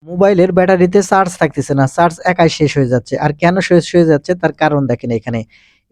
মোবাইলের ব্যাটারিতে চার্জ থাকতেছে না। চার্জ একাই শেষ হয়ে যাচ্ছে। আর কেন শেষ হয়ে যাচ্ছে তার কারণ দেখেন এখানে।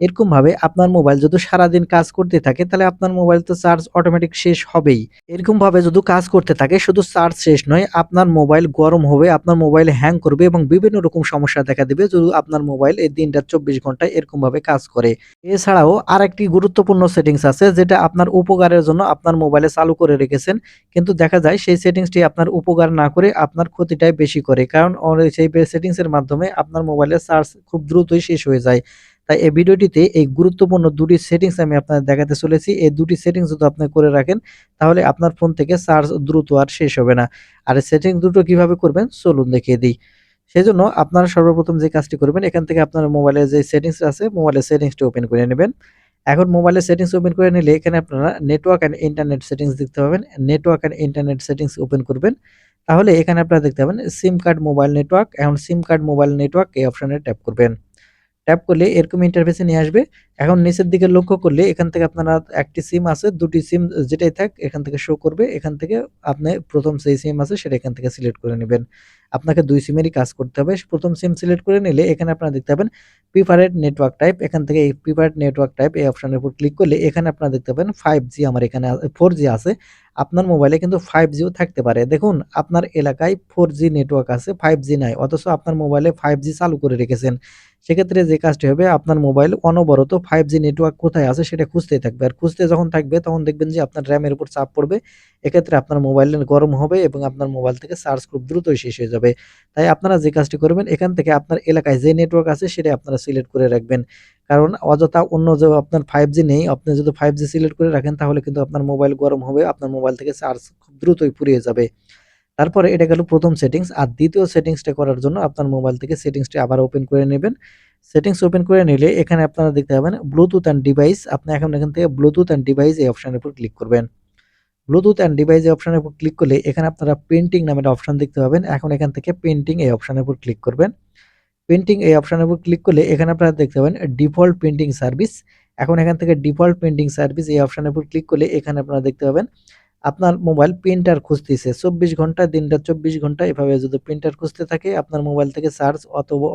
এরকমভাবে আপনার মোবাইল যদি সারাদিন কাজ করতে থাকে তাহলে আপনার মোবাইল তো চার্জ অটোমেটিক শেষ হবেই। এরকমভাবে যদি কাজ করতে থাকে শুধু চার্জ শেষ নয়, আপনার মোবাইল গরম হবে, আপনার মোবাইল হ্যাং করবে এবং বিভিন্ন রকম সমস্যা দেখা দিবে যদি আপনার মোবাইল এই দিনরাত ২৪ ঘন্টায় এরকমভাবে কাজ করে। এছাড়াও আরেকটি গুরুত্বপূর্ণ সেটিংস আছে যেটা আপনার উপকারের জন্য আপনার মোবাইলে চালু করে রেখেছেন। কিন্তু দেখা যায় সেই সেটিংসটি আপনার উপকার না করে আপনার ক্ষতিটাই বেশি করে। কারণ সেই সেটিংস এর মাধ্যমে আপনার মোবাইলের চার্জ খুব দ্রুতই শেষ হয়ে যায়। তাই এই ভিডিওটিতে এই গুরুত্বপূর্ণ ২ টি সেটিংস আমি আপনাদের দেখাতে চলেছি। এই ২ টি সেটিংস যদি আপনি করে রাখেন তাহলে আপনার ফোন থেকে চার্জ দ্রুত আর শেষ হবে না। আর এই সেটিংস দুটো কিভাবে করবেন চলুন দেখিয়ে দিই। সেজন্য আপনারা সর্বপ্রথম যে কাজটি করবেন এখান থেকে আপনার মোবাইলে যে সেটিংস আছে মোবাইলের সেটিংসটি ওপেন করে নেবেন। এখন মোবাইলের সেটিংস ওপেন করে নিলে এখানে আপনারা নেটওয়ার্ক অ্যান্ড ইন্টারনেট সেটিংস দেখতে পাবেন। Network and internet settings open করবেন। তাহলে এখানে আপনারা দেখতে পাবেন সিম কার্ড মোবাইল নেটওয়ার্ক। এখন সিম কার্ড মোবাইল নেটওয়ার্ক এই অপশনে ট্যাপ করবেন। ট্যাপ করলে এরকম ইন্টারফেসে নিয়ে আসবে। এখন নিচের দিকে লক্ষ্য করলে এখান থেকে আপনারা একটি সিম আছে, ২ টি সিম যেটাই থাক এখান থেকে শো করবে। এখান থেকে আপনি ১ম যেই সিম আছে সেটা এখান থেকে সিলেক্ট করে নিবেন। আপনাকে ২ সিমেরই কাজ করতে হবে। ১ম সিম সিলেক্ট করে নিলে এখানে আপনারা দেখতে পাবেন প্রিফারেড নেটওয়ার্ক টাইপ। এখান থেকে এই প্রিফারেড নেটওয়ার্ক টাইপ এই অপশনের উপর ক্লিক করলে এখানে আপনারা দেখতে পাবেন 5G আমার এখানে 4G আছে। আপনার মোবাইলে কিন্তু 5G ও থাকতে পারে। দেখুন আপনার এলাকায় 4G নেটওয়ার্ক আছে, 5G নাই। অথচ আপনার মোবাইলে 5G চালু করে রেখেছেন। সেক্ষেত্রে যে কাজটি হবে আপনার মোবাইল অনবরত 5G নেটওয়ার্ক কোথায় আছে সেটা খুঁজতেই থাকবে। আর খুঁজতে যখন থাকবে তখন দেখবেন যে আপনার র‍্যামের উপর চাপ পড়বে। এক্ষেত্রে আপনার মোবাইল গরম হবে এবং আপনার মোবাইল থেকে চার্জ খুব দ্রুতই শেষ হয়ে যাবে। তাই আপনারা যে কাজটি করবেন এখান থেকে আপনার এলাকায় যে নেটওয়ার্ক আছে সেটাই আপনারা সিলেক্ট করে রাখবেন। কারণ অযথা অন্য যে আপনার 5G নেই, আপনি যদি 5G সিলেক্ট করে রাখেন তাহলে কিন্তু আপনার মোবাইল গরম হবে, আপনার মোবাইল থেকে চার্জ খুব দ্রুতই ফুরিয়ে যাবে। তারপরে এটা গেল ১ম সেটিংস। আর ২য় সেটিংসটা করার জন্য আপনার মোবাইল থেকে সেটিংসটি আবার ওপেন করে নেবেন। সেটিংস ওপেন করে নিলে এখানে আপনারা দেখতে পাবেন ব্লুটুথ অ্যান্ড ডিভাইস। আপনি এখন এখান থেকে ব্লুটুথ অ্যান্ড ডিভাইস এই অপশনের উপর ক্লিক করবেন। ব্লুটুথ অ্যান্ড ডিভাইস এই অপশনের উপর ক্লিক করলে এখানে আপনারা পেইন্টিং নামে একটা অপশন দেখতে পাবেন। এখন এখান থেকে পেইন্টিং এই অপশনের উপর ক্লিক করবেন। পেইন্টিং এই অপশনের উপর ক্লিক করলে এখানে আপনারা দেখতে পাবেন ডিফল্ট পেইন্টিং সার্ভিস। এখন এখান থেকে ডিফল্ট পেইন্টিং সার্ভিস এই অপশনের উপর ক্লিক করলে এখানে আপনারা দেখতে পাবেন আপনার মোবাইল প্রিন্টার খুঁজতেছে ২৪ ঘন্টা দিনরাত ২৪ ঘন্টা এভাবে যদি প্রিন্টার খুঁজতে থাকে আপনার মোবাইল থেকে চার্জ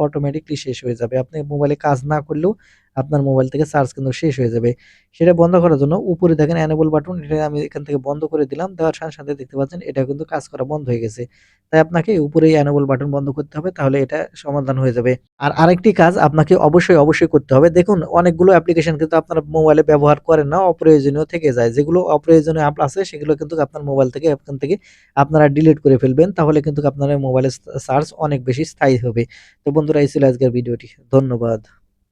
অটোমেটিকলি শেষ হয়ে যাবে। আপনি মোবাইলে কাজ না করলেও আপনার মোবাইল থেকে চার্জ কিন্তু শেষ হয়ে যাবে। সেটা বন্ধ করার জন্য উপরে দেখেন এনেবল বাটন, এটা আমি এখান থেকে বন্ধ করে দিলাম। দেওয়ার সাথে, সাথে দেখতে পাচ্ছেন এটা কিন্তু কাজ করা বন্ধ হয়ে গেছে। তাই আপনাকে উপরে এই এনেবল বাটন বন্ধ করতে হবে, তাহলে এটা সমাধান হয়ে যাবে। আর আরেকটি কাজ আপনাকে অবশ্যই করতে হবে। দেখুন অনেকগুলো অ্যাপ্লিকেশন কিন্তু আপনার মোবাইলে ব্যবহার করেন না, অপ্রয়োজনীয় থেকে যায়। যেগুলো অপ্রয়োজনীয় অ্যাপ আছে সেগুলো কিন্তু আপনার মোবাইল থেকে এখান থেকে আপনারা ডিলিট করে ফেলবেন। তাহলে কিন্তু আপনার মোবাইলের চার্জ অনেক বেশি স্থায়ী হবে। তো বন্ধুরা এই ছিল আজকের ভিডিওটি। ধন্যবাদ।